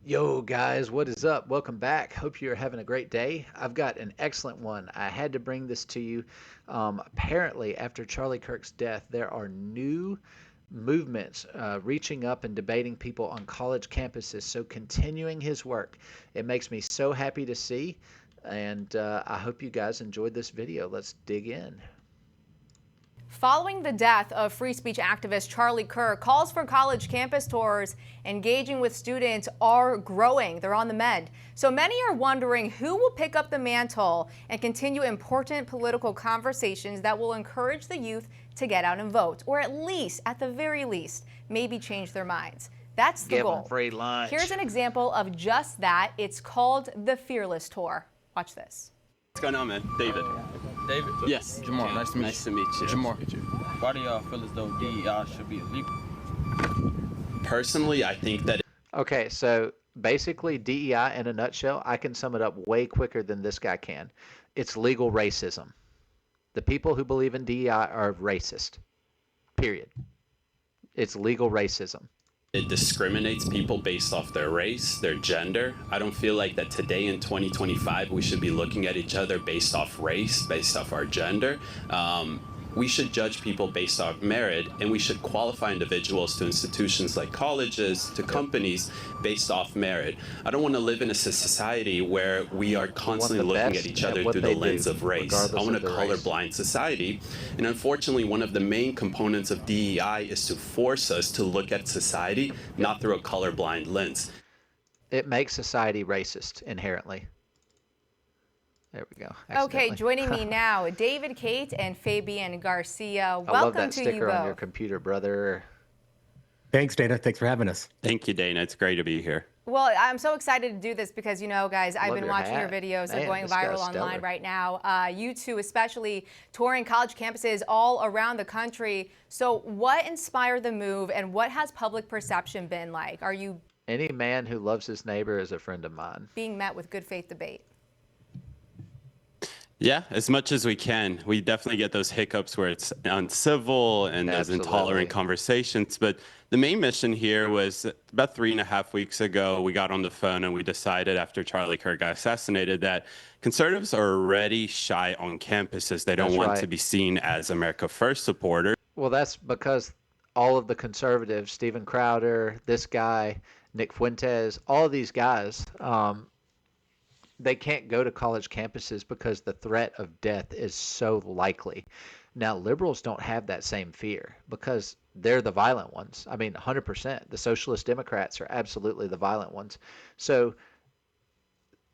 Yo, guys, what is up? Welcome back. Hope you're having a great day. I've got an excellent one. I had to bring this to you. Apparently, after Charlie Kirk's death, there are new movements reaching up and debating people on college campuses. So, continuing his work, it makes me so happy to see. And I hope you guys enjoyed this video. Let's dig in. Following the death of free speech activist Charlie Kirk, calls for college campus tours engaging with students are growing. They're on the mend. So many are wondering who will pick up the mantle and continue important political conversations that will encourage the youth to get out and vote, or at the very least, maybe change their minds. That's the Give goal. them free lunch. Here's an example of just that. It's called the Fearless Tour. Watch this. What's going on, man? David. David? Yes. Jamar, nice to meet you. Nice to meet you. Jamar. Why do y'all feel as though DEI should be illegal? Personally, I think that Okay, so basically, DEI in a nutshell, I can sum it up way quicker than this guy can. It's legal racism. The people who believe in DEI are racist. Period. It's legal racism. it discriminates people based off their race, their gender. I don't feel like that today in 2025 we should be looking at each other based off race, based off our gender. We should judge people based off merit, and we should qualify individuals to institutions like colleges, to companies based off merit. I don't want to live in a society where we are constantly looking at each other through the lens of race. I want a colorblind society. And unfortunately, one of the main components of DEI is to force us to look at society not through a colorblind lens. It makes society racist inherently. There we go. Okay, joining me now, David Kate and Fabian Garcia. I love Welcome that to you sticker on your both. computer, brother. Thanks, Dana. Thanks for having us. Thank you, Dana. It's great to be here. Well, I'm so excited to do this because, you know, guys, I've Love been your watching your hat. videos. They're Man, going this guy's viral online stellar. right now. You two especially touring college campuses all around the country. So what inspired the move and what has public perception been like? Are you Any man who loves his neighbor is a friend of mine. being met with good faith debate? Yeah, as much as we can. We definitely get those hiccups where it's uncivil and those Absolutely. intolerant conversations. But the main mission here was about 3.5 weeks ago, we got on the phone and we decided after Charlie Kirk got assassinated that conservatives are already shy on campuses. They don't That's want right. to be seen as America First supporters. Well, that's because all of the conservatives, Steven Crowder, this guy, Nick Fuentes, all of these guys, they can't go to college campuses because the threat of death is so likely. Now, liberals don't have that same fear because they're the violent ones. I mean, 100%. The socialist Democrats are absolutely the violent ones. So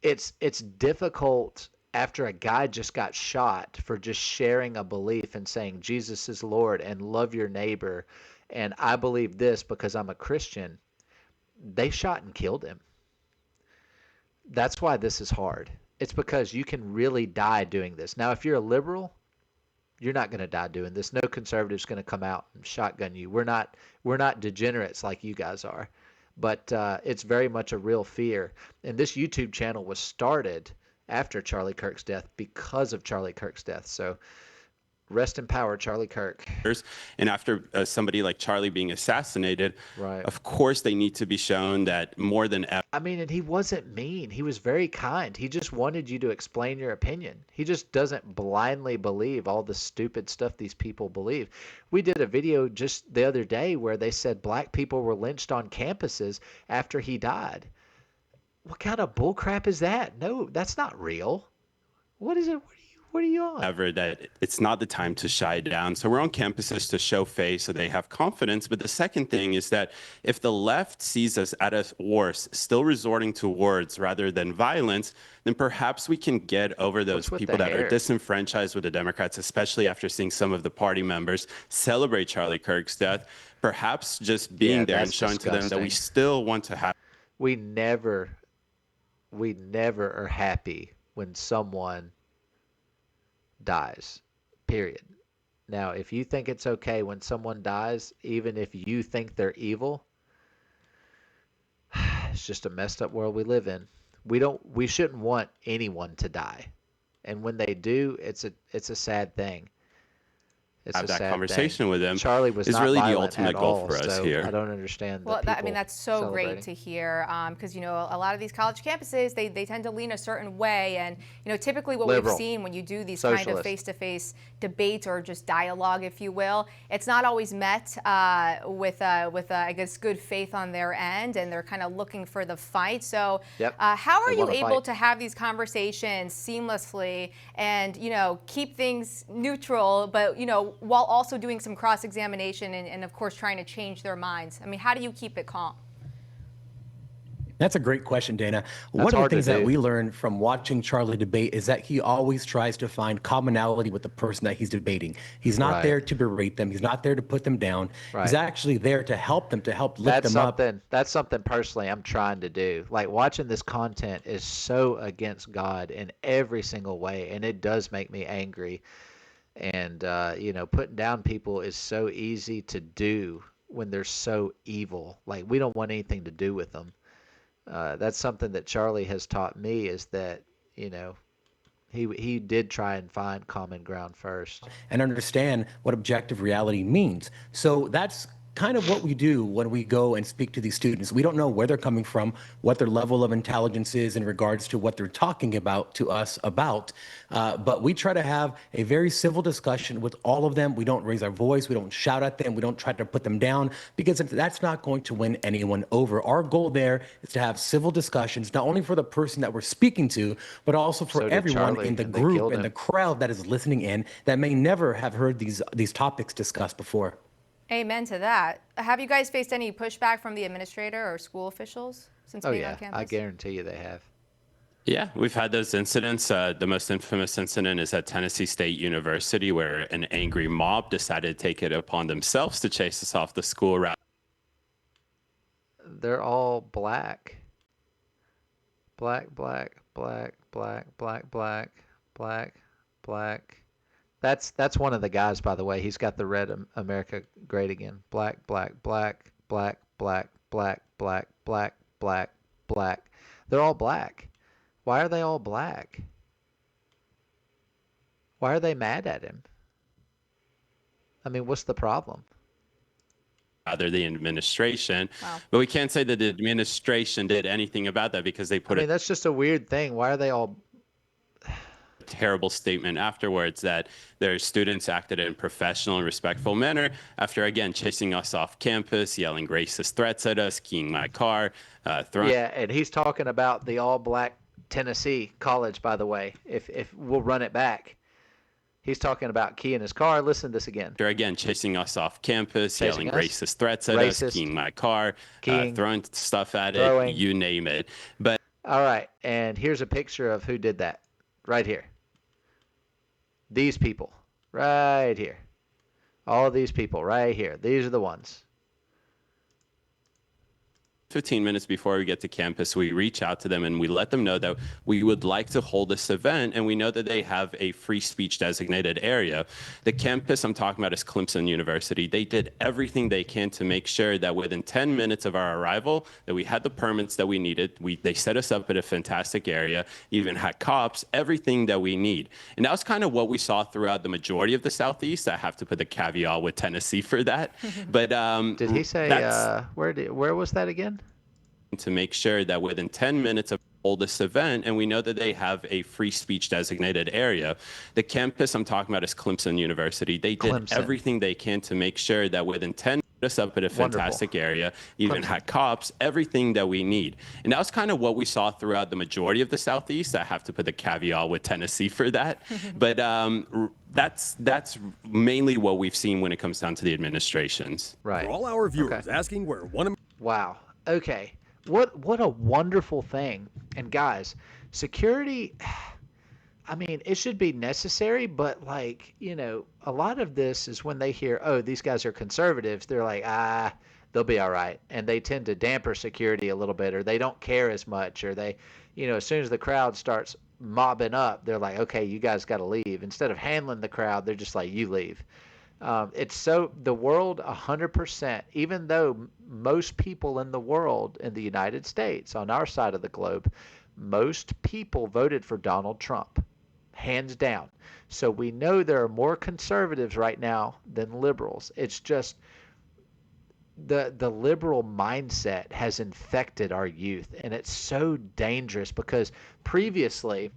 it's difficult after a guy just got shot for just sharing a belief and saying Jesus is Lord and love your neighbor and I believe this because I'm a Christian. They shot and killed him. That's why this is hard. It's because you can really die doing this. Now, if you're a liberal, you're not going to die doing this. No conservative's going to come out and shotgun you. We're not degenerates like you guys are. But it's very much a real fear. And this YouTube channel was started after Charlie Kirk's death because of Charlie Kirk's death. So rest in power, Charlie Kirk. And after somebody like Charlie being assassinated, Right. of course they need to be shown that more than ever. I mean, and he wasn't mean. He was very kind. He just wanted you to explain your opinion. He just doesn't blindly believe all the stupid stuff these people believe. We did a video just the other day where they said black people were lynched on campuses after he died. What kind of bullcrap is that? No, that's not real. What is it? What are you on? Ever that it's not the time to shy down. So we're on campuses to show face so they have confidence. But the second thing is that if the left sees us at a worst, still resorting to words rather than violence, then perhaps we can get over those What's with people the that are hair? disenfranchised with the Democrats, especially after seeing some of the party members celebrate Charlie Kirk's death. Perhaps just being Yeah, there and that's showing to them that we disgusting. still want to have. We never are happy when someone dies, period. Now, if you think it's okay when someone dies, even if you think they're evil, it's just a messed up world we live in. We shouldn't want anyone to die. And when they do, it's a sad thing. It's have a that sad thing. conversation with them Charlie was is not really the violent at ultimate goal all, for us so I here. don't understand the Well, people I mean, that's so great celebrating. to hear because, a lot of these college campuses, they tend to lean a certain way. And, typically what we've Liberal, seen when you do these kind of socialist. face-to-face debates or just dialogue, if you will, it's not always met with I guess, good faith on their end, and they're kind of looking for the fight. So Yep. how are They you want to able fight. to have these conversations seamlessly and, keep things neutral, but, while also doing some cross-examination and, of course, trying to change their minds? I mean, how do you keep it calm? That's a great question, Dana. That's One of the hard to things that do. we learned from watching Charlie debate is that he always tries to find commonality with the person that he's debating. He's not Right. there to berate them. He's not there to put them down. He's Right. actually there to help them, to help lift them up. That's something personally I'm trying to do. Like watching this content is so against God in every single way, and it does make me angry. And putting down people is so easy to do when they're so evil. Like we don't want anything to do with them. That's something that Charlie has taught me is that you know he did try and find common ground first. And understand what objective reality means. So that's kind of what we do when we go and speak to these students. We don't know where they're coming from, what their level of intelligence is in regards to what they're talking about to us about. But we try to have a very civil discussion with all of them. We don't raise our voice. We don't shout at them. We don't try to put them down because that's not going to win anyone over. Our goal there is to have civil discussions, not only for the person that we're speaking to, but also for So did everyone Charlie, in the and they group killed and the him. crowd that is listening in that may never have heard these topics discussed before. Amen to that. Have you guys faced any pushback from the administrator or school officials since Oh being on yeah, I campus? guarantee you they have. Yeah, we've had those incidents. The most infamous incident is at Tennessee State University, where an angry mob decided to take it upon themselves to chase us off the school route. They're all black. Black, black, black, black, black, black, black, black. That's one of the guys, by the way. He's got the red America great again. Black, black, black, black, black, black, black, black, black, black. They're all black. Why are they all black? Why are they mad at him? I mean, what's the problem? Rather the administration. Wow. But we can't say that the administration did anything about that because they I put mean, that's just a weird thing. Why are they all terrible statement afterwards that their students acted in a professional and respectful manner after, again, chasing us off campus, yelling racist threats at us, keying my car, throwing. Yeah, and he's talking about the all-black Tennessee college, by the way. If we'll run it back, he's talking about keying his car. Listen to this again. After, again, chasing us off campus, Chasing yelling us? racist threats at us, Racist. keying my car, Keying. throwing stuff at Throwing. it, you name it. But All right, and here's a picture of who did that right here. These people right here. All of these people right here. These are the ones. 15 minutes before we get to campus, we reach out to them and we let them know that we would like to hold this event, and we know that they have a free speech designated area. The campus I'm talking about is Clemson University. They did everything they can to make sure that within 10 minutes of our arrival, that we had the permits that we needed. They set us up at a fantastic area, even had cops, everything that we need. And that was kind of what we saw throughout the majority of the Southeast. I have to put the caveat with Tennessee for that. But Did he say where was that again? to make sure that within 10 minutes of hold this event, and we know that they have a free speech designated area. The campus I'm talking about is Clemson University. They did Clemson. everything they can to make sure that within 10 minutes up at a fantastic area, even Clemson. had cops, everything that we need. And that was kind of what we saw throughout the majority of the Southeast. I have to put the caveat with Tennessee for that. But that's mainly what we've seen when it comes down to the administrations. Right. For all our viewers Okay. asking where one of Wow. Okay. What a wonderful thing. And guys, security, I mean, it should be necessary, but like, a lot of this is when they hear, oh, these guys are conservatives, they're like, they'll be all right. And they tend to damper security a little bit, or they don't care as much, or they, as soon as the crowd starts mobbing up, they're like, okay, you guys got to leave. Instead of handling the crowd, they're just like, you leave. It's so the world 100%, even though most people in the world, in the United States, on our side of the globe, most people voted for Donald Trump. hands down. So we know there are more conservatives right now than liberals. It's just the liberal mindset has infected our youth, and it's so dangerous because previously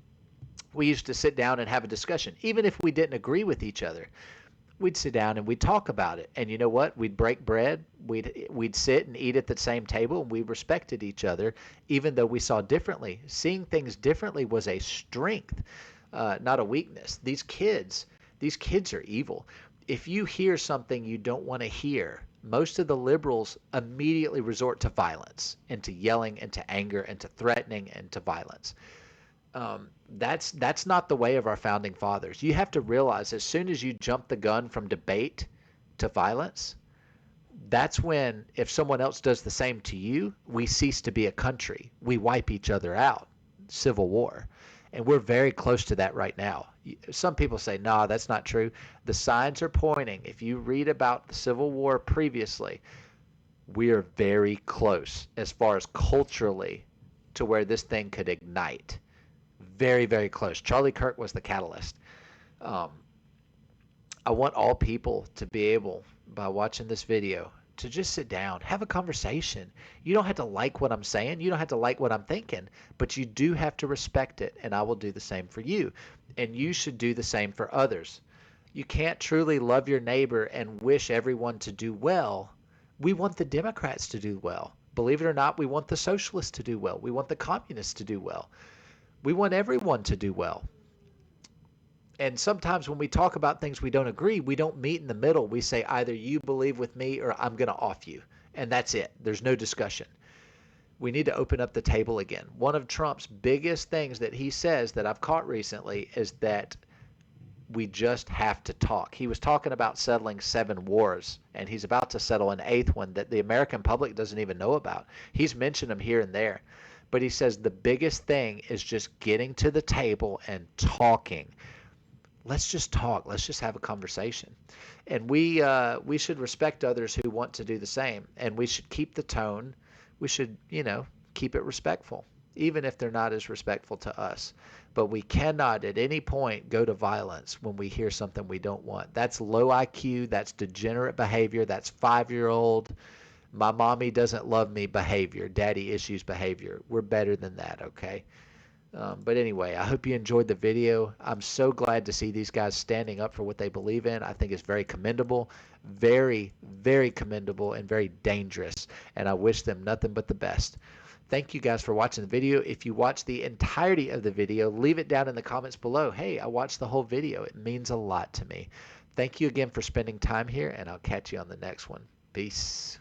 we used to sit down and have a discussion even if we didn't agree with each other. We'd sit down and we'd talk about it, and you know what, we'd break bread, we'd sit and eat at the same table, and we respected each other even though we saw differently. Seeing things differently was a strength, not a weakness. These kids are evil. If you hear something you don't want to hear, most of the liberals immediately resort to violence, into yelling, into anger, into threatening, into violence. That's not the way of our founding fathers. You have to realize as soon as you jump the gun from debate to violence, that's when, if someone else does the same to you, we cease to be a country. We wipe each other out. Civil war. And we're very close to that right now. Some people say, nah, that's not true. The signs are pointing. If you read about the Civil War previously, we are very close as far as culturally to where this thing could ignite. Very, very close. Charlie Kirk was the catalyst. Um, I want all people to be able, by watching this video, to just sit down, have a conversation. You don't have to like what I'm saying. You don't have to like what I'm thinking, but you do have to respect it, and I will do the same for you. And you should do the same for others. You can't truly love your neighbor and wish everyone to do well. We want the Democrats to do well. Believe it or not, we want the socialists to do well. We want the communists to do well. We want everyone to do well. And sometimes when we talk about things we don't agree, we don't meet in the middle. We say either you believe with me or I'm going to off you. And that's it. There's no discussion. We need to open up the table again. One of Trump's biggest things that he says that I've caught recently is that we just have to talk. He was talking about settling 7 wars, and he's about to settle an 8th one that the American public doesn't even know about. He's mentioned them here and there. But he says the biggest thing is just getting to the table and talking. Let's just talk. Let's just have a conversation. And we should respect others who want to do the same. And we should keep the tone. We should, keep it respectful, even if they're not as respectful to us. But we cannot at any point go to violence when we hear something we don't want. That's low IQ. That's degenerate behavior. That's 5-year-old. My mommy doesn't love me behavior. Daddy issues behavior. We're better than that, okay? But anyway, I hope you enjoyed the video. I'm so glad to see these guys standing up for what they believe in. I think it's very commendable, very, very commendable, and very dangerous. And I wish them nothing but the best. Thank you guys for watching the video. If you watched the entirety of the video, leave it down in the comments below. Hey, I watched the whole video. It means a lot to me. Thank you again for spending time here, and I'll catch you on the next one. Peace.